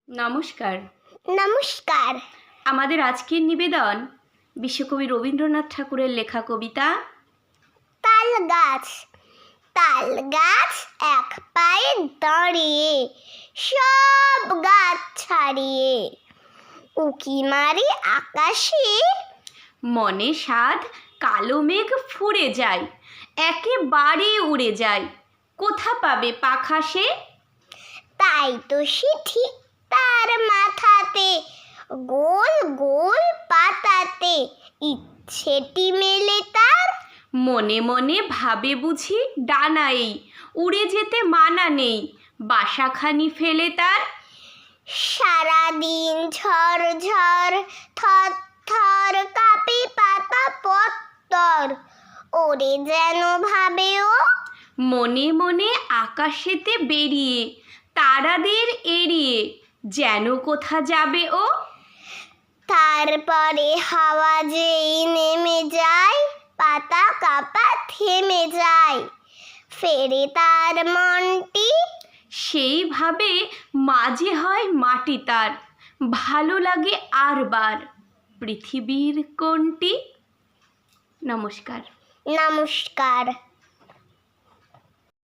নমস্কার। নমস্কার। আমাদের আজকের নিবেদন বিশ্বকবি রবীন্দ্রনাথ ঠাকুরের লেখা কবিতা তাল গাছ। তাল গাছ এক পায়ে দাঁড়িয়ে, সব গাছ ছাড়িয়ে, উকি মারি আকাশে, মনে সাধ কালো মেঘ ফুরে যায়, একেবারে উড়ে যায়, কোথা পাবে পাখা সে? তাই তো সে ঠিক তার মাথাতে, গোল গোল পাতাতে ইচ্ছেটি মেলে তার। মনে মনে ভাবে বুঝি ডানা এই, উড়ে যেতে মানা নেই, বাসাখানি ফেলে তার। সারাদিন ঝড় ঝড়, থর থর কাঁপে পাতা পত্তর, ওরে যেন ভাবে ও মনে মনে আকাশেতে বেরিয়ে, তারাদের এড়িয়ে, যেন কোথা যাবে ও। তারপরে হাওয়া যেই নেমে যায়, পাতা কাঁপা থেমে যায়, ফেরে তার মনটি। সেইভাবে মাঝে হয় মাটি তার, ভালো লাগে আর বার, পৃথিবীর কোনটি? নমস্কার। নমস্কার।